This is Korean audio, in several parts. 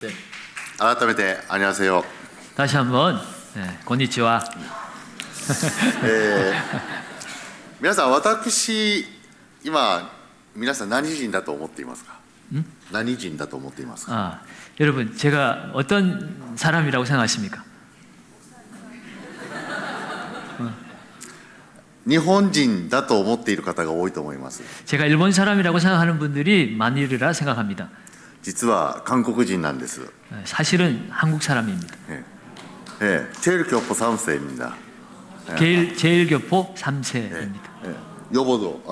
네. 改めて안녕하세요。 다시 한번 konnichiwa。 皆さん、私今皆さん何人だと思っていますか？何人だと思っていますか？ 여러분, 제가 어떤 사람이라고 생각하십니까? 日本人だと思っている方が多いと思います。 제가 일본 사람이라고 생각하는 분들이 많으리라 생각합니다. 実は韓国人なんです。 사실은 한국 사람입니다. 제일교포 3세입니다. 제일교포 3세입니다. 여보도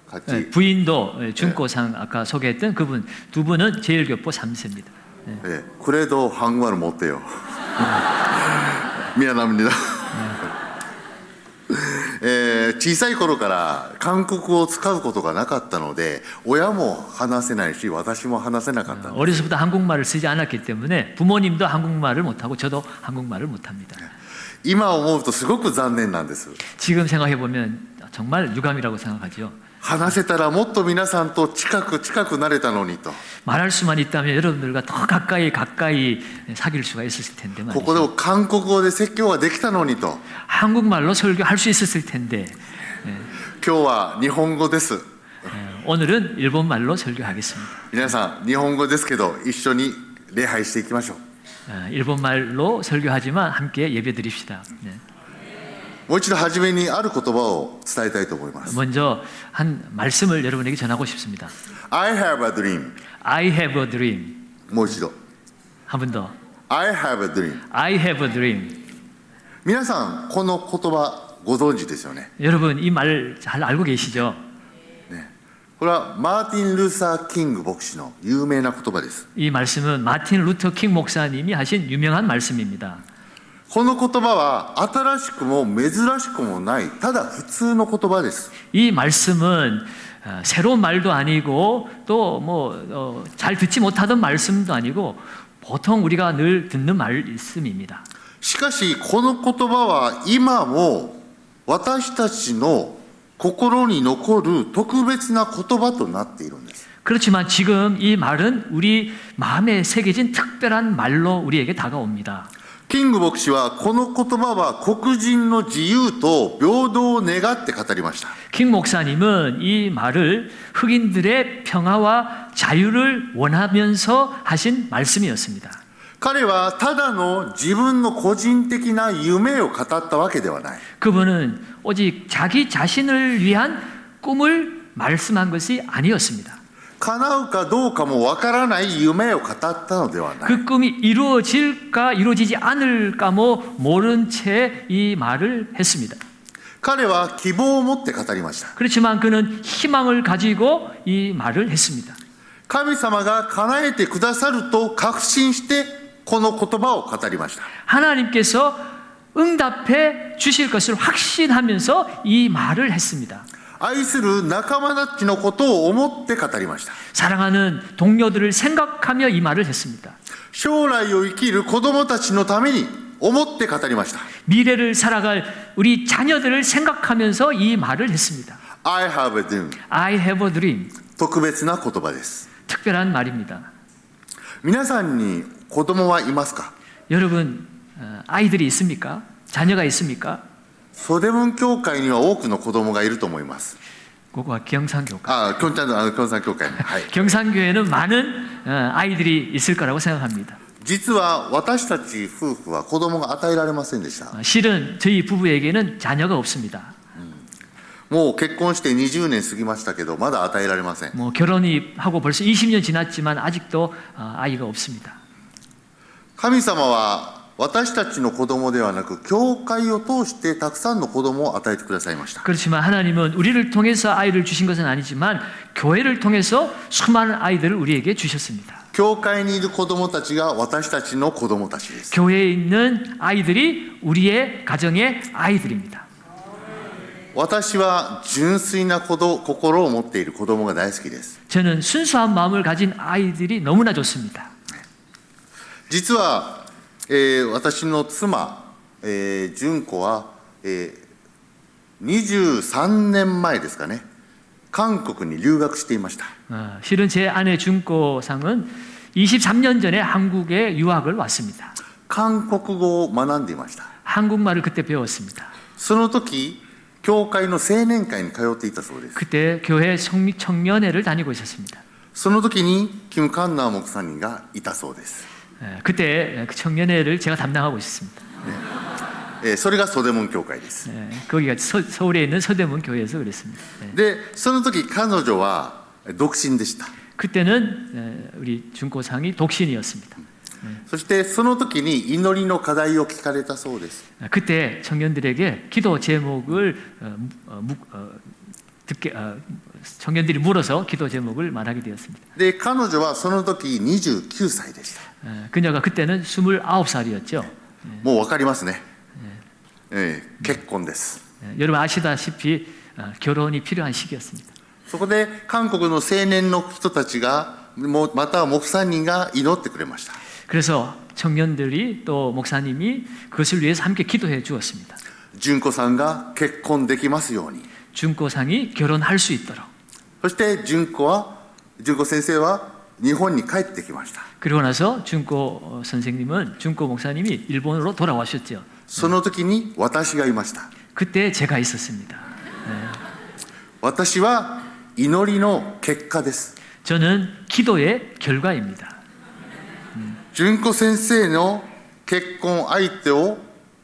같이. 부인도 준코상 아까 소개했던 그분 두 분은 제일교포 3세입니다. 그래도 한국말을 못해요. 미안합니다. 小さい頃から韓国語を使うことがなかったので、親も話せないし私も話せなかった。 어려서부터 한국말을 쓰지 않았기 때문에 부모님도 한국말을 못하고 저도 한국말을 못합니다. 今思うとすごく残念なんです。 지금 생각해 보면 정말 유감이라고 생각하죠. 話せたらもっと皆さんと近くなれたのにと。 말할 수만 있다면 여러분들과 더 가까이 사귈 수가 있었을 텐데 ここでも 말이죠. 韓国語で説教ができたのにと。 한국말로 설교할 수 있었을 텐데 今日は日本語です。 오늘은 일본말로 설교하겠습니다. 皆さん日本語ですけど一緒に礼拝していきましょう。 일본말로 설교하지만 함께 예배드립시다. もう一度初めにある言葉を伝えたいと思います。 먼저 한 말씀을 여러분에게 전하고 싶습니다. I have a dream. I have a dream. もう一度。 한 번 더. I have a dream. I have a dream. 皆さんこの言葉ご存知ですよね。 여러분 이 말 잘 알고 계시죠? これはマーティン・ルーサー・キング牧師の有名な言葉です。 이 말씀은 마틴 루터 킹 목사님이 하신 유명한 말씀입니다. この言葉は新しくも珍しくもない、ただ普通の言葉です。 이 말씀은 새로운 말도 아니고 또 뭐 잘 듣지 못하던 말씀도 아니고 보통 우리가 늘 듣는 말씀입니다. しかしこの言葉は今も私たちの心に残る特別な言葉となっているんです。 그렇지만 지금 이 말은 우리 마음에 새겨진 특별한 말로 우리에게 다가옵니다. キング牧師はこの言葉は黒人の自由と平等を願って語りました。 킹 목사님은 이 말을 흑인들의 평화와 자유를 원하면서 하신 말씀이었습니다. 彼はただの自分の個人的な夢を語ったわけではない。 그분은 오직 자기 자신을 위한 꿈을 말씀한 것이 아니었습니다. 叶うかどうかもわからない夢を語ったのではない。 그 꿈이 이루어질까 이루어지지 않을까 뭐 모른 채 이 말을 했습니다. 彼は希望を持って語りました。 그렇지만 그는 희망을 가지고 이 말을 했습니다. 神様が叶えてくださると確信してこの言葉を語りました。 하나님께서 응답해 주실 것을 확신하면서 이 말을 했습니다. 愛する仲間たちのことを思って語りました。 사랑하는 동료들을 생각하며 이 말을 했습니다. 将来を生きる子供たちのために思って語りました。 미래를 살아갈 우리 자녀들을 생각하면서 이 말을 했습니다. I have a dream. I have a dream. 特別な言葉です。 특별한 말입니다. 皆さんに子供はいますか？ 여러분 아이들이 있습니까? 자녀가 있습니까? ソデムン教会には多くの子供がいると思います。 그거가 경산교회. キョンちゃんのキョンさん教会ね。はい。 경산교회는 많은 아이들이 있을 거라고 생각합니다. 実は私たち夫婦は子供が与えられませんでした。 실은 저희 부부에게는 자녀가 없습니다. もう結婚して20年過ぎましたけどまだ与えられません。 뭐 결혼이 하고 벌써 20년 지났지만 아직도 아이가 없습니다. 神様は私たちの子供ではなく教会を通してたくさんの子供を与えてくださいました。 그렇지만 하나님은 우리를 통해서 아이를 주신 것은 아니지만 교회를 통해서 수많은 아이들을 우리에게 주셨습니다. 教会にいる子供たちが私たちの子供たちです。 교회에 있는 아이들이 우리의 가정의 아이들입니다. 私は純粋な心を持っている子供が大好きです。 저는 순수한 마음을 가진 아이들이 너무나 좋습니다. 実は私の妻、純子は、23年前ですかね、韓国に留学していました。 실은 제 아내 준꼬상은 23년 전에 한국에 유학을 왔습니다. 韓国語を学んでいました。 한국말을 그때 배웠습니다. その時教会の青年会に通っていたそうです。 그때 교회 청년회를 다니고 있었습니다. その時にキム・カンナー목사님がいたそうです。 그때 그 청년회를 제가 담당하고 있었습니다. それがソデモン教会です。 거기가 서울에 있는 서대문 교회에서 그랬습니다. でその時彼女は独身でした。 그때는 우리 준고상이 독신이었습니다. そしてその時に祈りの課題を聞かれたそうです。 그때 청년들에게 기도 제목을 청년들이 물어서 기도 제목을 말하게 되었습니다. で彼女はその時29歳でした。 그녀가 그때는 29살이었죠. もう分かりますね。結婚です。 여러분 아시다시피 결혼이 필요한 시기였습니다. そこで韓国の青年の人たちがまた목사님が祈ってくれました。 그래서 청년들이 또 목사님이 그것을 위해서 함께 기도해 주었습니다. 純子さんが結婚できますように。 준고상이 결혼할 수 있도록. そして純子先生は日本に帰ってきました。 그리고 나서 준고 선생님은 준고 목사님이 일본으로 돌아와셨죠. その時に私がいました。 그때 제가 있었습니다. 私は祈りの結果です。 저는 기도의 결과입니다. 純子先生の結婚相手を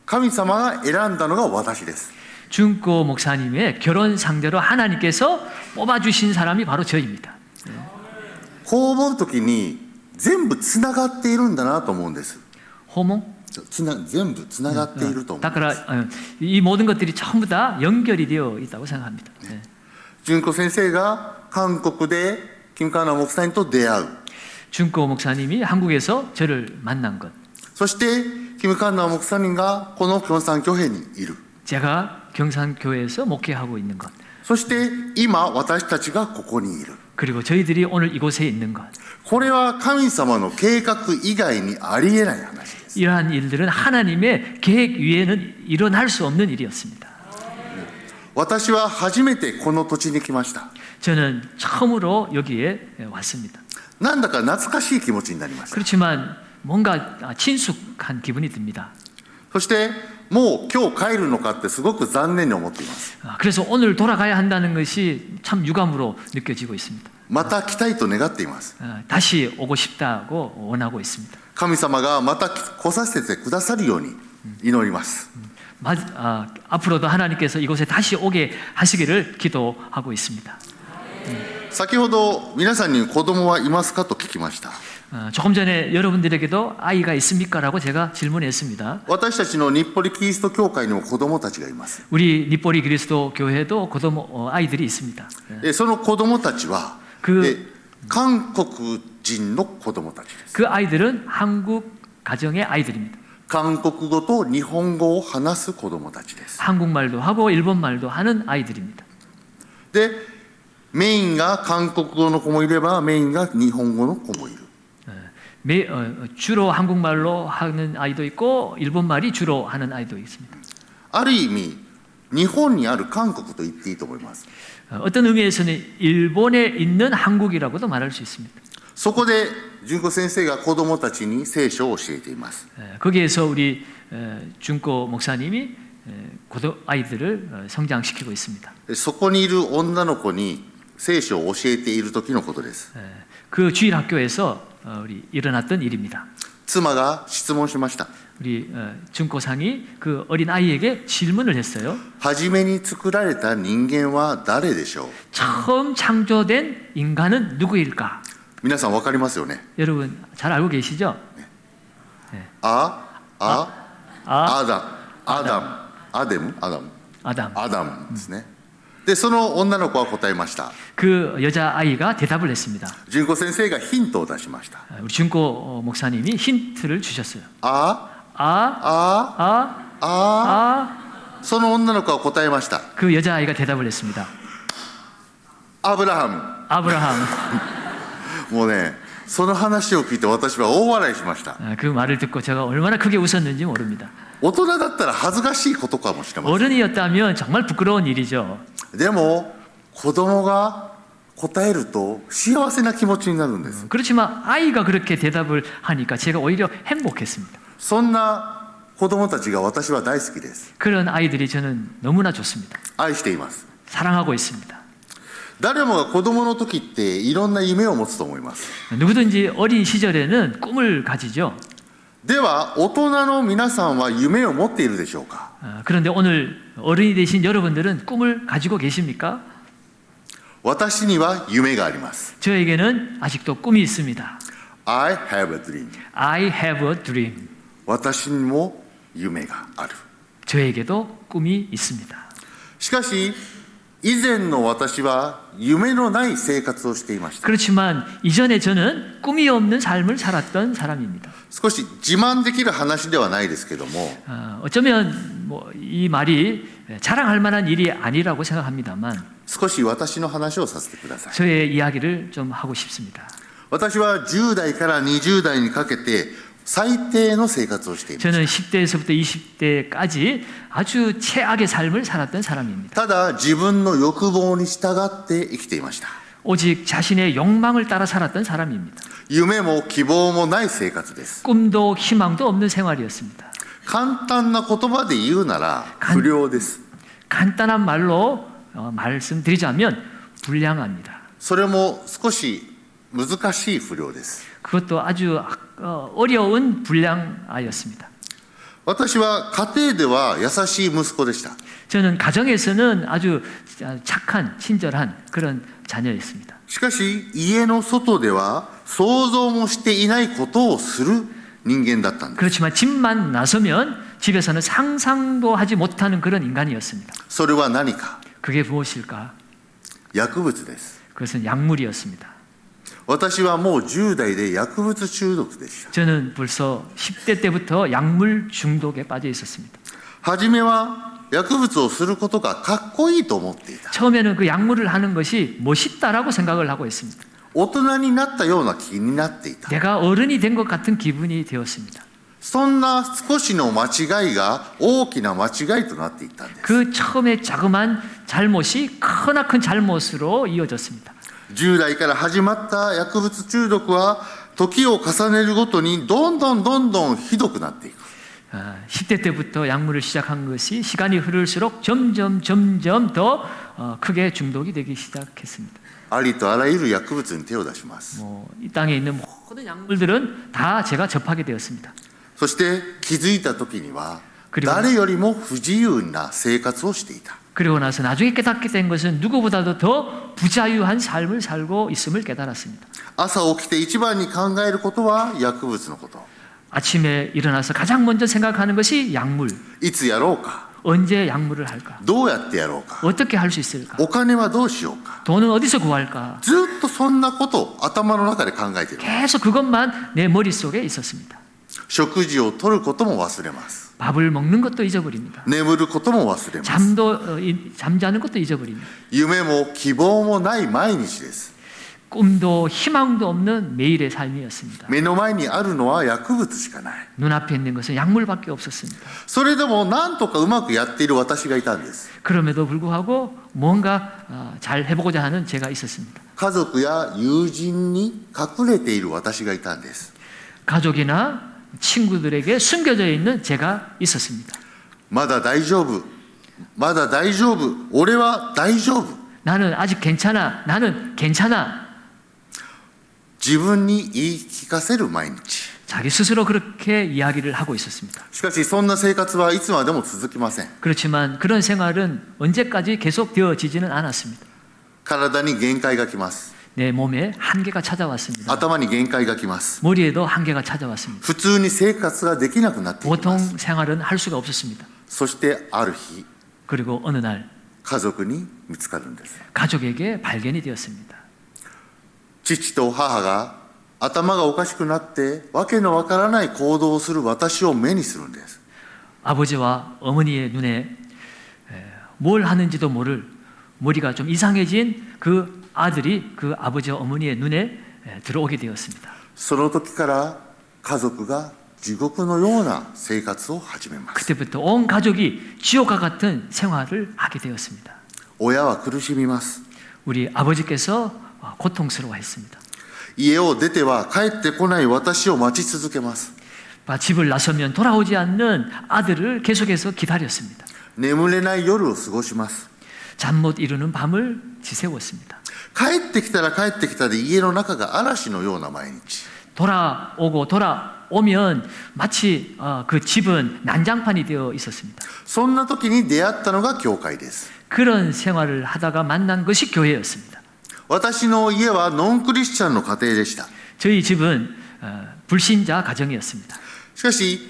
神様が選んだのが私です。 준고 목사님의 결혼 상대로 하나님께서 뽑아주신 사람이 바로 저입니다. こう思う時に全部つながっているんだなと思うんです。 호몽? 全部つながっていると思うんです。 그러니까 이 모든 것들이 전부 다 연결이 되어 있다고 생각합니다. 純子先生が韓国でキム・カーナー목사님と出会う。 준고 목사님이 한국에서 저를 만난 것. そしてキム・カーナー목사님がこの京山教会にいる。 제가 경산교회에서 목회하고 있는 것. そして今私たちがここにいる。 그리고 저희들이 오늘 이곳에 있는 것. これは神様の計画以外にありえない話です。 이러한 일들은 하나님의 계획 위에는 일어날 수 없는 일이었습니다. 私は初めてこの土地に来ました。 저는 처음으로 여기에 왔습니다. なんだか懐かしい気持ちになりました。 그렇지만 뭔가 친숙한 기분이 듭니다. そしてもう今日帰るのかってすごく残念に思っています。 그래서 오늘 돌아가야 한다는 것이 참 유감으로 느껴지고 있습니다. また来たいと願っています。 다시 오고 싶다고 원하고 있습니다. 神様がまた来させてくださるように祈ります。 앞으로도 하나님께서 이곳에 다시 오게 하시기를 기도하고 있습니다. 先ほど皆さんに子供はいますかと聞きました。 조금 전에 여러분들에게도 아이가 있습니까? 라고 제가 질문했습니다. 私たちの日暮里キリスト教会にも子供たちがいます。 우리 니뽀리 그리스도 교회도 아이들이 있습니다. その子供たちは 韓国人の子供たちです。 그 아이들은 한국 가정의 아이들입니다. 韓国語と日本語を話す子供たちです。 한국말도 하고 일본말도 하는 아이들입니다. で、メインが韓国語の子もいればメインが日本語の子もいる。 주로 한국말로 하는 아이도 있고 일본말이 주로 하는 아이도 있습니다. ある意味日本にある韓国と言っていいと思います。 어떤 의미에서는 일본에 있는 한국이라고도 말할 수 있습니다. そこで純子先生が子供たちに聖書を教えています。 거기에서 우리 준고 목사님이 아이들을 성장시키고 있습니다. そこにいる女の子に聖書を教えている時のことです。 그 주일 학교에서 우리 일어났던 일입니다. 妻が質問しました。 우리 준고상이 그 어린 아이에게 질문을 했어요. 初めに作られた人間は誰でしょう。 처음 창조된 인간은 누구일까? 皆さん分かりますよね。 여러분 잘 알고 계시죠? アダムですね。でその女の子は答えました。 그 여자아이가 대답을 했습니다. 純子先生がヒントを出しました。 우리 준고 목사님이 힌트를 주셨어요. その女の子は答えました。 그 여자아이가 대답을 했습니다. アブラハム。 아브라함. もうね、その話を聞いて私は大笑いしました。 그 말을 듣고 제가 얼마나 크게 웃었는지 모릅니다. 大人だったら恥ずかしいことかもしれません。 어른이었다면 정말 부끄러운 일이죠. でも子供が答えると幸せな気持ちになるんです。 그렇지만 아이가 그렇게 대답을 하니까 제가 오히려 행복했습니다. そんな子供たちが私は大好きです。 그런 아이들이 저는 너무나 좋습니다. 愛しています。 사랑하고 있습니다. 誰もが子供の時っていろんな夢を持つと思います。 누구든지 어린 시절에는 꿈을 가지죠. では大人の皆さんは夢を持っているでしょうか。 그런데 오늘 어른이 되신 여러분들은 꿈을 가지고 계십니까? 私には夢があります。 저에게는 아직도 꿈이 있습니다. I have a dream. I have a dream. 私にも夢がある。 저에게도 꿈이 있습니다. しかし以前の私は夢のない生活をしていました。 그렇지만 이전에 저는 꿈이 없는 삶을 살았던 사람입니다. 少し自慢できる話ではないですけども、 어쩌면 이 말이 자랑할 만한 일이 아니라고 생각합니다만 少し私の話をさせてください。 저의 이야기를 좀 하고 싶습니다. 私は10代から20代にかけて最低の生活をしていました。 저는 10대에서부터 20대까지 아주 최악의 삶을 살았던 사람입니다. ただ自分の欲望に従って生きていました。 오직 자신의 욕망을 따라 살았던 사람입니다. 夢も希望もない生活です。 꿈도 희망도 없는 생활이었습니다. 簡単な言葉で言うなら不良です。 간단한 말로 말씀드리자면 불량합니다. それも少し難しい不良です。 그것도 아주 어려운 불량아였습니다. 私は家庭では優しい息子でした。 저는 가정에서는 아주 착한 친절한 그런 자녀였습니다. しかし家の外では想像もしていないことをする人間だったんです。 그렇지만 집만 나서면 집에서는 상상도 하지 못하는 그런 인간이었습니다. それは何か。 그게 무엇일까? 薬物です。 그것은 약물이었습니다. 私はもう10代で薬物中毒でした。 저는 벌써 10대 때부터 약물 중독에 빠져 있었습니다. 初めは薬物をすることがかっこいいと思っていた。 처음에는 그 약물을 하는 것이 멋있다라고 생각을 하고 있습니다. 大人になったような気になっていた。 내가 어른이 된 것 같은 기분이 되었습니다. そんな少しの間違いが大きな間違いとなっていったんです。 그 처음에 자그마한 잘못이 크나큰 잘못으로 이어졌습니다. 10代から始まった薬物中毒は時を重ねるごとにどんどんひどくなっていく。 10대 때부터 약물을 시작한 것이 시간이 흐를수록 점점 더 크게 중독이 되기 시작했습니다. ありとあらゆる薬物に手を出します。 이 땅에 있는 모든 약물들은 다 제가 접하게 되었습니다. そして気づいた時には 그리고 誰よりも不自由な生活をしていた。 그리고 나서 나중에 깨닫게 된 것은 누구보다도 더 부자유한 삶을 살고 있음을 깨달았습니다. 朝起きて一番に考えることは薬物のこと。 아침에 일어나서 가장 먼저 생각하는 것이 약물. いつやろうか。 언제 약물을 할까? どうやってやろうか。 어떻게 할 수 있을까? お金はどうしようか。 돈은 어디서 구할까? ずっとそんなことを頭の中で考えている。 계속 그것만 내 머릿속에 있었습니다. 食事をとることも忘れます。 밥을 먹는 것도 잊어버립니다. 眠ることも忘れます。 잠자는 것도 잊어버립니다. 夢も希望もない毎日です。 꿈도 희망도 없는 매일의 삶이었습니다. 目の前にあるのは薬物しかない。 눈앞에 있는 것은 약물밖에 없었습니다. それでも何とかうまくやっている私がいたんです。 그럼에도 불구하고 뭔가 잘 해보고자 하는 제가 있었습니다. 家族や友人に隠れている私がいたんです。 가족이나 친구들에게 숨겨져 있는 제가 있었습니다. まだ大丈夫。まだ大丈夫。俺は大丈夫。 나는 아직 괜찮아. 나는 괜찮아. 自分に言い聞かせる毎日。 자기 스스로 그렇게 이야기를 하고 있었습니다. しかしそんな生活はいつまでも続きません。 그렇지만 그런 생활은 언제까지 계속되어지지는 않았습니다. 体に限界がきます。 내 몸에 한계가 찾아왔습니다. 頭に限界がきます。 머리에도 한계가 찾아왔습니다. 普通に生活ができなくなっていきま 보통 す。 생활은 할 수가 없었습니다. そしてある日、 그리고 어느 날 家族に見つかるんです。 가족에게 발견이 되었습니다. 父と母が頭がおかしくなってわけのわからない行動をする私を目にするんです。 아버지와 어머니의 눈에 뭘 하는지도 모를 머리가 좀 이상해진 그 아들이 그 아버지와 어머니의 눈에 들어오게 되었습니다. その時から家族が地獄のような生活を始めます。 그때부터 온 가족이 지옥과 같은 생활을 하게 되었습니다. 親は苦しみます。 우리 아버지께서 고통스러워했습니다. 家を出ては帰ってこない私を待ち続けます。 집을 나서면 돌아오지 않는 아들을 계속해서 기다렸습니다. 眠れない夜を過ごします。 잠 못 이루는 밤을 지새웠습니다. 帰ってきたら帰ってきたで家の中が嵐のような毎日。 돌아오면 마치 그 집은 난장판이 되어 있었습니다. そんな時に出会ったのが教会です。 그런 생활을 하다가 만난 것이 교회였습니다. 私の家はノンクリスチャンの家庭でした。 저희 집은 불신자 가정이었습니다. しかし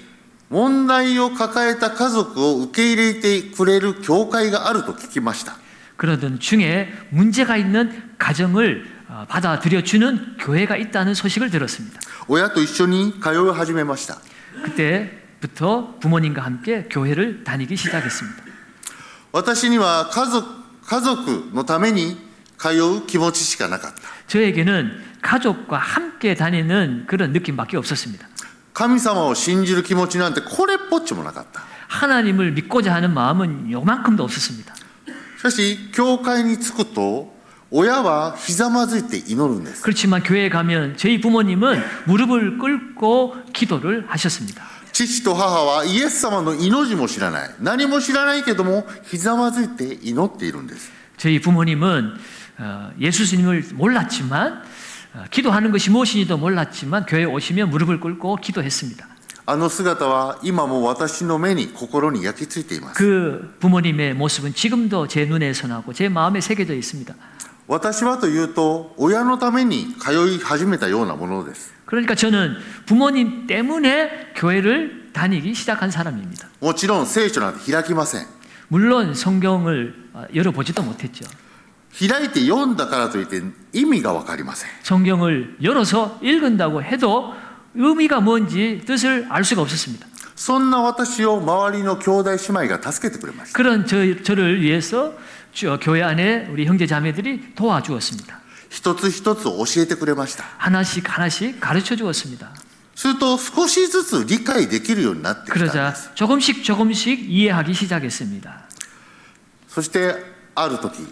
問題を抱えた家族を受け入れてくれる教会があると聞きました。 그러던 중에 문제가 있는 가정을 받아들여주는 교회가 있다는 소식을 들었습니다. 親と一緒に通い始めました。 그때부터 부모님과 함께 교회를 다니기 시작했습니다. 私には家族のために通う気持ちしかなかった。 저에게는 가족과 함께 다니는 그런 느낌밖에 없었습니다. 神様を信じる気持ちなんてこれっぽっちもなかった。 하나님을 믿고자 하는 마음은 요만큼도 없었습니다. しかし教会に着くと親はひざまずいて祈るんです。 그렇지만 교회에 가면 저희 부모님은 무릎을 꿇고 기도를 하셨습니다. 父と母はイエス様の命も知らない、何も知らないけどもひざまずいて祈っているんです。 저희 부모님은 예수님을 몰랐지만 기도하는 것이 무엇인지도 몰랐지만 교회에 오시면 무릎을 꿇고 기도했습니다. あの姿は今も私の目に心に焼き付いています。 그 부모님의 모습은 지금도 제 눈에 선하고 제 마음에 새겨져 있습니다. 私はというと親のために通い始めたようなものです。 그러니까 저는 부모님 때문에 교회를 다니기 시작한 사람입니다. もちろん聖書なんて開きません。 물론 성경을 열어보지도 못했죠. 開いて読んだからといって意味が分かりません。 성경을 열어서 읽은다고 해도 의미가 뭔지 뜻을 알 수가 없었습니다. そんな私を周りの兄弟姉妹が助けてくれました。 그런 저를 위해서 교회 안에 우리 형제 자매들이 도와주었습니다. 一つ一つ教えてくれました。 하나씩 가르쳐 주었습니다. すると少しずつ理解できるようになってきたんで 그러자 す。 조금씩 이해하기 시작했습니다. そしてある時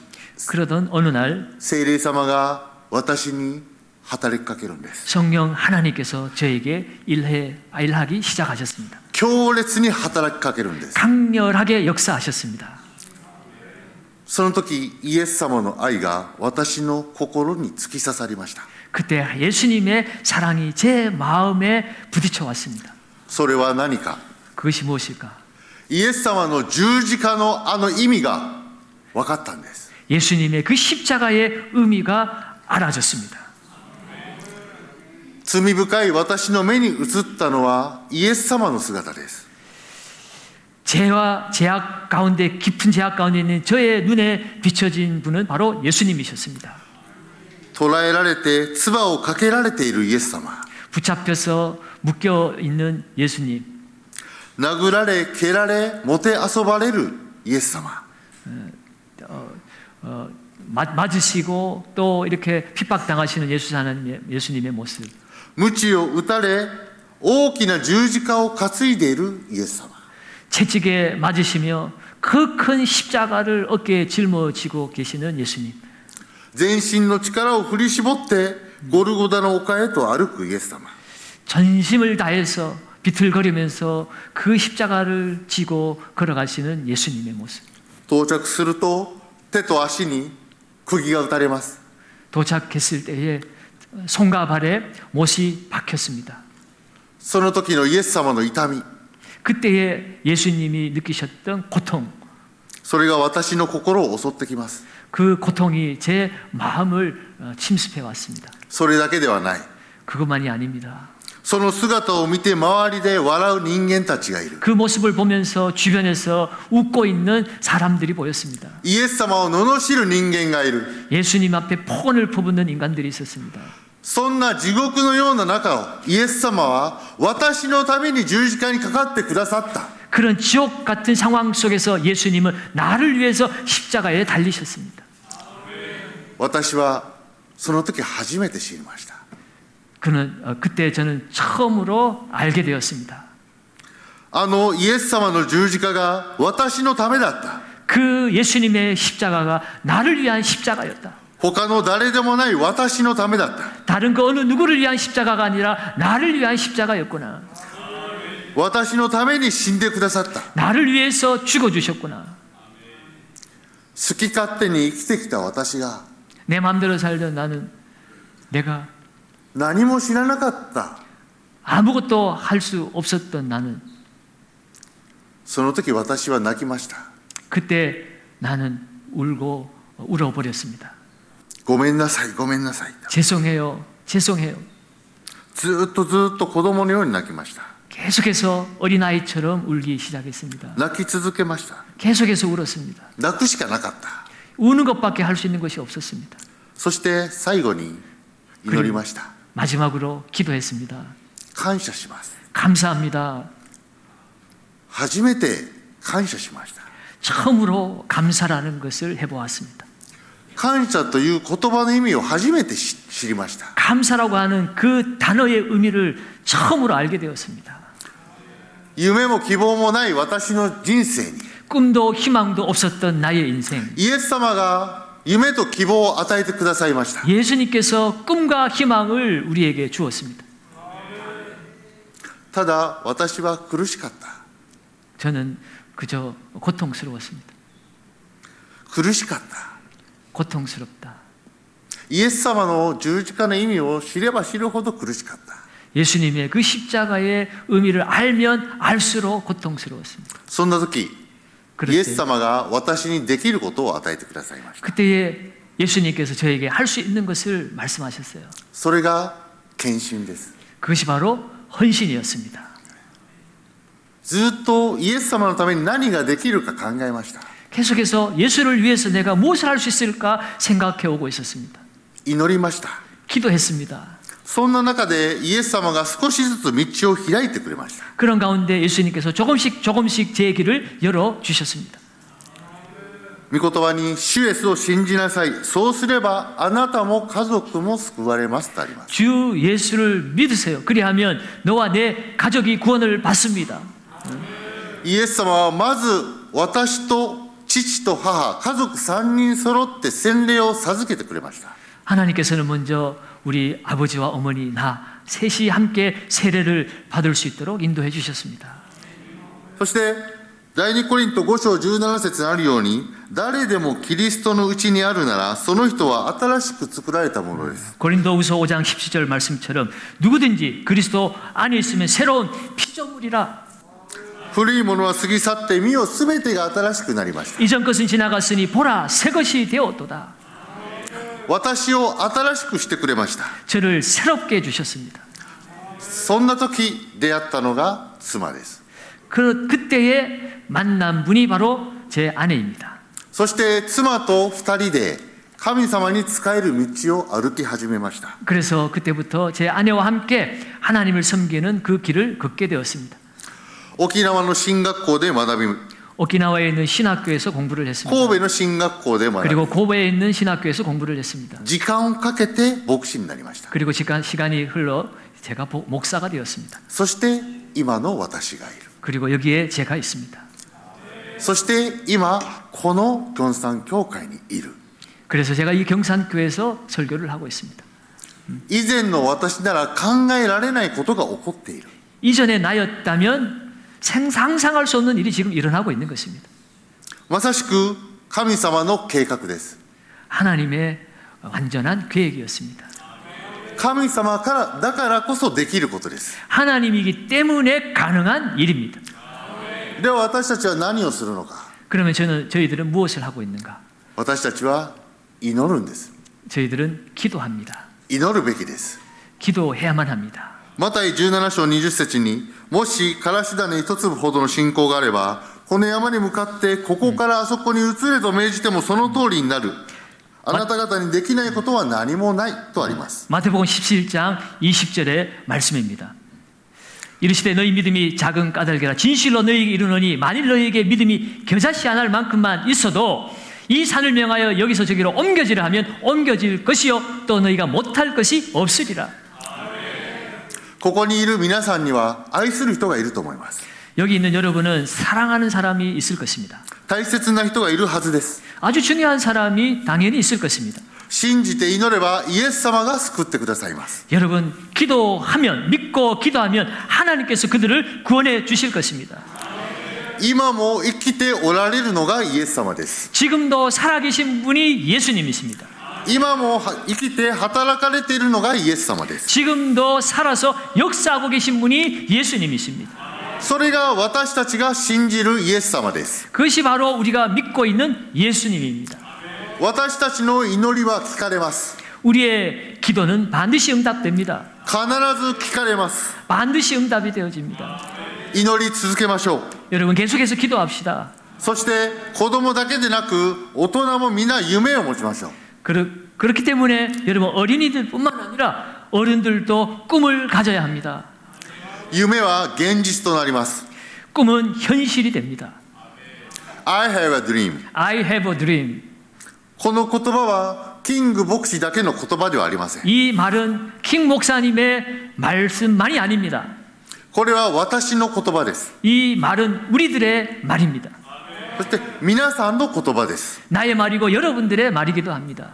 그러던 어느 날 聖霊様が私に働きかけるんです。 성령 하나님께서 저에게 일하기 시작하셨습니다. 強烈に働きかけるんです。 강렬하게 역사하셨습니다. その時イエス様の愛が私の心に突き刺さりました。 그때 예수님의 사랑이 제 마음에 부딪혀 왔습니다. それは何か。 그것이 무엇일까? イエス様の十字架のあの意味が分かったんです。 예수님의 그 십자가의 의미가 알아졌습니다. 罪深い私の目に映ったのはイエス様の姿です。 죄와 제약 가운데 깊은 제약 가운데 있는 저의 눈에 비춰진 분은 바로 예수님이셨습니다. 捕らえられて唾をかけられているイエス様。 붙잡혀서 묶여 있는 예수님, 殴られ蹴られもてあそばれるイエス様。 맞으시고 또 이렇게 핍박당하시는 예수님의 모습, 鞭を打たれ大きな十字架を担いでいるイエス様。 채찍에 맞으시며 그 큰 십자가를 어깨에 짊어지고 계시는 예수님, 全身の力を振り絞ってゴルゴダの丘へと歩くイエス様。 전심을 다해서 비틀거리면서 그 십자가를 지고 걸어가시는 예수님의 모습. 到着すると手と足に釘が打たれます。 도착했을 때에 손과 발에 못이 박혔습니다. その時のイエス様の痛み、 그때에 예수님이 느끼셨던 고통, それが私の心を襲ってきます。 그 고통이 제 마음을 침습해 왔습니다. それだけではない。 그것만이 아닙니다. その姿を見て周りで笑う人間たちがいる。 그 모습을 보면서 주변에서 웃고 있는 사람들이 보였습니다. イエス様を罵る人間がいる。 예수님 앞에 폭언을 퍼붓는 인간들이 있었습니다. そんな地獄のような中をイエス様は私のために十字架にかかってくださった。 그런 지옥 같은 상황 속에서 예수님은 나를 위해서 십자가에 달리셨습니다. 私はその時初めて知りました。 그때 저는 처음으로 알게 되었습니다. あのイエス様の十字架が私のためだった。 그 예수님의 십자가가 나를 위한 십자가였다. 他の誰でもない私のためだった。 다른 그 어느 누구를 위한 십자가가 아니라 나를 위한 십자가였구나. 私のために死んでくださった。 나를 위해서 죽어주셨구나. 好き勝手に生きてきた私が 내 마음대로 살던 나는, 내가 何も知らなかった。 아무것도 할 수 없었던 나는, その時私は泣きました。 그때 나는 울고 울어버렸습니다. ごめんなさい、ごめんなさい。 죄송해요, 죄송해요. ずっと子供のように泣きました。 계속해서 어린아이처럼 울기 시작했습니다. 泣き続けました。 계속해서 울었습니다. 泣くしかなかった。 우는 것밖에 할 수 있는 것이 없었습니다. そして最後に祈りました。 마지막으로 기도했습니다. 感謝します。 감사합니다. 初めて感謝しました。 처음으로 감사라는 것을 해보았습니다. 感謝という言葉の意味を初めて知りました。 감사라고 하는 그 단어의 의미를 처음으로 알게 되었습니다. 夢も希望もない私の人生に 꿈도 희망도 없었던 나의 인생, イエス様が夢と希望を与えてくださいました。 예수님께서 꿈과 희망을 우리에게 주었습니다. ただ私は苦しかった。 저는 그저 고통스러웠습니다. 苦しかった。 고통스럽다. イエス様の十字架の意味を知れば知るほど苦しかった。 예수님의 그 십자가의 의미를 알면 알수록 고통스러웠습니다. そんな時、 그럴 イ 때, エス様が私にできることを与えてくださいました。 그때에 예수님께서 저에게 할 수 있는 것을 말씀하셨어요. それが献身です。 그것이 바로 헌신이었습니다. ずっとイエス様のために何ができるか考えました。 계속해서 예수를 위해서 내가 무엇을 할 수 있을까 생각해 오고 있었습니다. 祈りました。 기도했습니다. そんな中でイエス様が少しずつ道を開いてくれました。 그런 가운데 예수님께서 조금씩 제 길을 열어주셨습니다. 御言葉に主イエスを信じなさい。そうすればあなたも家族も救われますとあります。 주 예수를 믿으세요. 그리하면 너와 내 가족이 구원을 받습니다. イエス様はまず私と父と母、家族3人揃って洗礼を授けてくれました。 하나님께서는 먼저 우리 아버지와 어머니, 나 셋이 함께 세례를 받을 수 있도록 인도해 주셨습니다. そして第2コリント5章17節にあるように、誰でもキリストのうちにあるならその人は新しく作られたものです。 고린도후서 5장 17절 말씀처럼 누구든지 그리스도 안에 있으면 새로운 피조물이라. 古いものは過ぎ去って見よすべてが新しくなりました。 이전 것은 지나갔으니 보라 새 것이 되었도다. 私を新しくしてくれました。 저를 새롭게 해주셨습니다. そんな時出会ったのが妻です。 그때에 만난 분이 바로 제 아내입니다. そして妻と2人で神様に仕える道を歩き始めました。 그래서 그때부터 제 아내와 함께 하나님을 섬기는 그 길을 걷게 되었습니다. 沖縄の進学校で学び、 오키나와에 있는 신학교에서 공부를 했습니다. 神戸の進学校で学び、 그리고 고베에 있는 신학교에서 공부를 했습니다. 時間をかけて牧師になりました。 그리고 시간이 흘러 제가 목사가 되었습니다. そして今の私がいる。 그리고 여기에 제가 있습니다. そして今この京山教会にいる。 그래서 제가 이 경산교회에서 설교를 하고 있습니다. 以前の私なら考えられないことが起こっている。 이전에 나였다면 상상할 수 없는 일이 지금 일어나고 있는 것입니다. まさしく神様の計画です。 하나님의 완전한 계획이었습니다. 神様からだからこそできることです。 하나님이기 때문에 가능한 일입니다. では私たちは何をするのか。 그러면 저희들은 무엇을 하고 있는가? 私たちは祈るんです。 저희들은 기도합니다. 祈るべきです。 기도해야만 합니다. マタイ17章20節に、もしからし種一粒ほどの信仰があれば、この山に向かってここからあそこに移れと命じてもその通りになる。あなた方にできないことは何もないとあります。 마태복음 17장 20절의 말씀입니다. 이르시되 너희 믿음이 작은 까닭이라 진실로 너희에게 이르노니 만일 너희에게 믿음이 겨자씨 하나를 만큼만 있어도 이 산을 명하여 여기서 저기로 옮겨지라 하면 옮겨질 것이요 또 너희가 못할 것이 없으리라. ここにいる皆さんには愛する人がいると思います。 여기 있는 여러분은 사랑하는 사람이 있을 것입니다. 大切な人がいるはずです。 아주 중요한 사람이 당연히 있을 것입니다. 信じて祈ればイエス様が救ってくださいます。 여러분, 기도하면, 믿고 기도하면 하나님께서 그들을 구원해 주실 것입니다. 今も生きておられるのがイエス様です。 지금도 살아계신 분이 예수님이십니다. 今も生きて働かれているのがイエス様です。 지금도 살아서 역사하고 계신 분이 예수님이십니다. それが私たちが信じるイエス様です。 그것이 바로 우리가 믿고 있는 예수님입니다. 私たちの祈りは聞かれます。 우리의 기도는 반드시 응답됩니다. 必ず聞かれます。 반드시 응답이 되어집니다. 祈り続けましょう。 여러분, 계속해서 기도합시다. そして子供だけでなく大人も皆夢を持ちましょう。 그렇기 때문에 여러분, 어린이들뿐만 아니라 어른들도 꿈을 가져야 합니다. 夢は現実となります。 꿈은 현실이 됩니다. I have a dream. I have a dream. この言葉はキング牧師だけの言葉ではありません。 이 말은 킹 목사님의 말씀만이 아닙니다. これは私の言葉です。 이 말은 우리들의 말입니다. そして皆さんの言葉です。 나의 말이고 여러분들의 말이기도 합니다.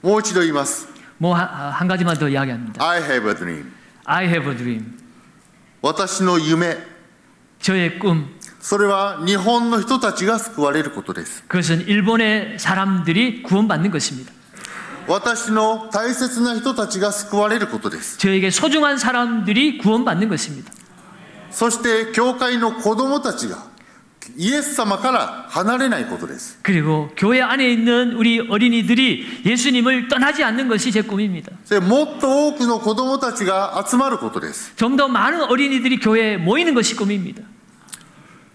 もう一度言います。 한 가지만 더 이야기합니다. I have a dream. I have a dream. 私の夢、 저의 꿈. それは日本の人たちが救われることです。 그것은 일본의 사람들이 구원받는 것입니다. 私の大切な人たちが救われることです。 저에게 소중한 사람들이 구원받는 것입니다. そして教会の子供たちがイエス様から離れないことです。 그리고 교회 안에 있는 우리 어린이들이 예수님을 떠나지 않는 것이 제 꿈입니다. それもっと多くの子供たちが集まることです。 좀 더 많은 어린이들이 교회에 모이는 것이 꿈입니다.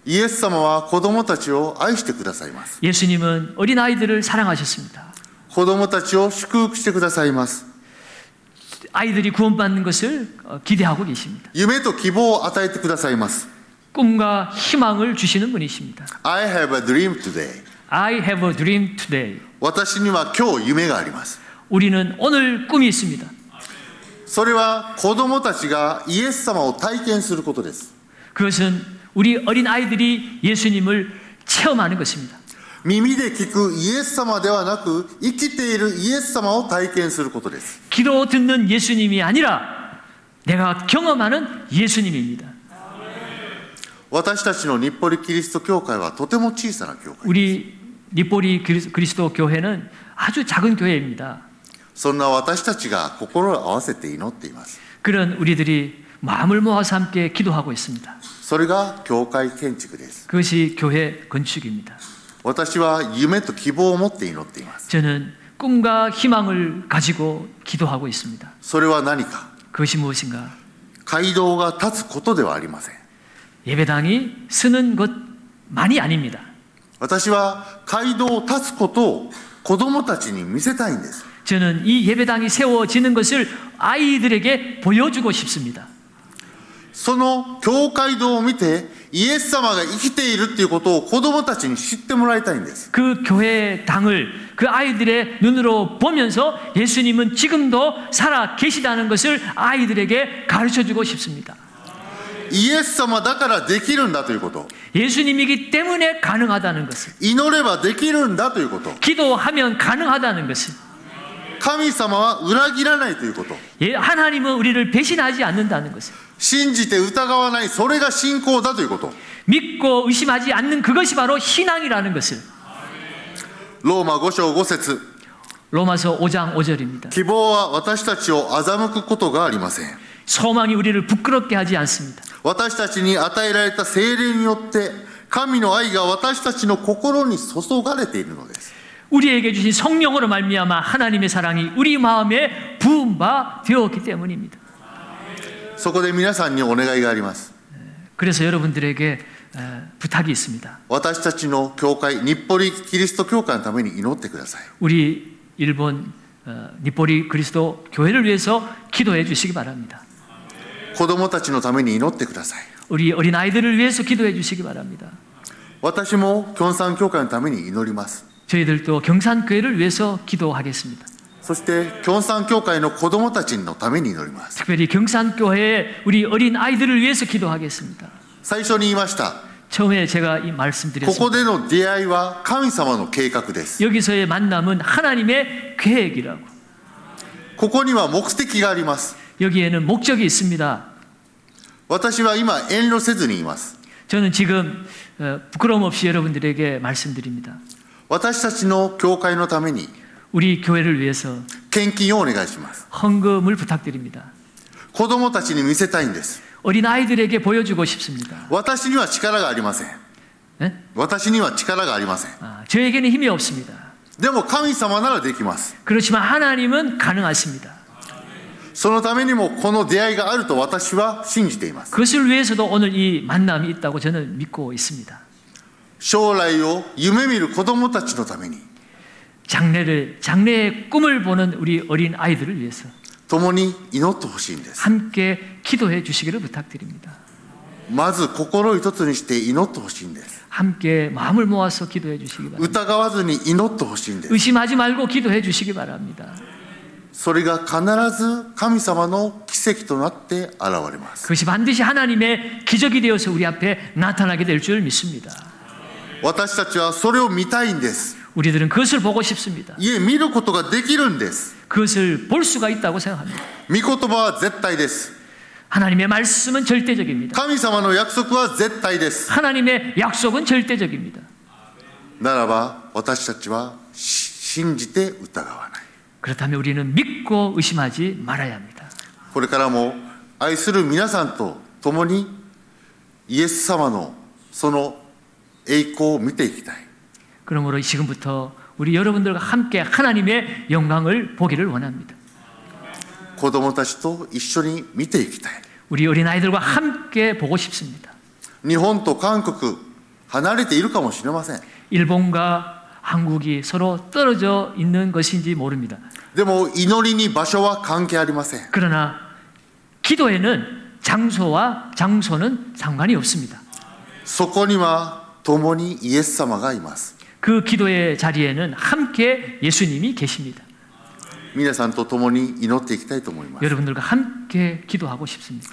イエス様は子供たちを愛してくださいます。 예수님은 어린아이들을 사랑하셨습니다. 子供たちを祝福してくださいます。 아이들이 구원받는 것을 기대하고 계십니다. 夢と希望を与えてくださいます。 꿈과 희망을 주시는 분이십니다. I have a dream today. I have a dream today. 私には今日夢があります。 우리는 오늘 꿈이 있습니다. それは子供たちがイエス様を体験することです。 그것은 우리 어린 아이들이 예수님을 체험하는 것입니다. 耳で聞くイエス様ではなく生きているイエス様を体験することです。 귀로 듣는 예수님이 아니라 내가 경험하는 예수님입니다. 私たちの日暮里キリスト教会はとても小さな教会。 우리 니뽀리 그리스도 교회는 아주 작은 교회입니다. そんな私たちが心を合わせて祈っています。 그런 우리들이 마음을 모아서 함께 기도하고 있습니다. それが教会建築です。 그것이 교회 건축입니다. 私は夢と希望を持って祈っています。 저는 꿈과 희망을 가지고 기도하고 있습니다. それは何か。 그것이 무엇인가? 街道が立つことではありません。 예배당이 쓰는 것만이 아닙니다. 私は街道を立つことを子供たちに見せたいんです。 저는 이 예배당이 세워지는 것을 아이들에게 보여주고 싶습니다. その教会堂を見てイエス様が生きているっていうことを子供たちに知ってもらいたいんです。 그 교회당을 그 아이들의 눈으로 보면서 예수님은 지금도 살아 계시다는 것을 아이들에게 가르쳐주고 싶습니다. イエス様だからできるんだということ。 예수님이기 때문에 가능하다는 것을, 祈ればできるんだということ。 기도하면 가능하다는 것을, 神様は裏切らないということ。 하나님은 우리를 배신하지 않는다는 것을, 信じて疑わない、それが信仰だということ。 믿고 의심하지 않는 그것이 바로 신앙이라는 것을. ローマ5章5節 로마서 5장 5절입니다. 希望は私たちを欺くことがありません。 소망이 우리를 부끄럽게 하지 않습니다. 私たちに与えられた聖霊によって神の愛が私たちの心に注がれているのです。 우리에게 주신 성령으로 말미암아 하나님의 사랑이 우리 마음에 부은 바 되었기 때문입니다. そこで皆さんにお願いがあります。 그래서 여러분들에게 부탁이 있습니다. 私たちの教会、日暮里キリスト教会のために祈ってください。 우리 일본 니뽀리 그리스도 교회를 위해서 기도해 주시기 바랍니다. 子供たちのために祈ってください。 우리 어린 아이들을 위해서 기도해 주시기 바랍니다. 私も京山教会のために祈ります。 저희들도 경산교회를 위해서 기도하겠습니다. そして京山教会の子供たちのために祈ります。 특별히 경산교회의 우리 어린 아이들을 위해서 기도하겠습니다. 最初に言いました。 처음에 제가 이 こ 말씀드렸습니다. こでの出会いは神様の計画です。 여기서의 만남은 하나님의 계획이라고. ここには目的があります。 여기에는 목적이 있습니다. 私は今遠慮せずに言います。 저는 지금 부끄러움 없이 여러분들에게 말씀드립니다. 私たちの教会のために 우리 교회를 위해서 献金をお願いします。 헌금을 부탁드립니다. 子供たちに見せたいんです。 어린 아이들에게 보여주고 싶습니다. 私には力がありません。 네? 私には力がありません。 저에게는 힘이 없습니다. でも神様ならできます。 그렇지만 하나님은 가능하십니다. そのためにもこの出会いがあると私は信じています。 그것을 위해서도 오늘 이 만남이 있다고 저는 믿고 있습니다. 将来を夢見る子供たちのために 장래의 꿈을 보는 우리 어린 아이들을 위해서 共に祈ってほしいんです。 함께 기도해 주시기를 부탁드립니다. まず心を一つにして祈ってほしいんです。 함께 마음을 모아서 기도해 주시기 바랍니다. 疑わずに祈ってほしいんです。 의심하지 말고 기도해 주시기 바랍니다. それが必ず神様の奇跡となって現れます。 그것이 반드시 하나님의 기적이 되어서 우리 앞에 나타나게 될 줄 믿습니다. 私たちはそれを見たいんです。 우리들은 그것을 보고 싶습니다. いえ、見ることができるんです。 그것을 볼 수가 있다고 생각합니다. 御言葉は絶対です。 하나님의 말씀은 절대적입니다. 神様の約束は絶対です。 하나님의 약속은 절대적입니다. ならば私たちは信じて疑わない。 그렇다면 우리는 믿고 의심하지 말아야 합니다. これからも愛する皆さんと共にイエス様のその栄光を見ていきたい。 그러므로 지금부터 우리 여러분들과 함께 하나님의 영광을 보기를 원합니다. 子供たちと一緒に見ていきたい。 우리 어린아이들과 함께 보고 싶습니다. 日本と韓国離れているかもしれません。 일본과 한국이 서로 떨어져 있는 것인지 모릅니다. でも祈りに場所は関係ありません。 그러나 기도에는 장소는 상관이 없습니다. そこには共にイエス様がいます。 그 기도의 자리에는 함께 예수님이 계십니다. 皆さんと共に祈っていきたいと思います。 여러분들과 함께 기도하고 싶습니다.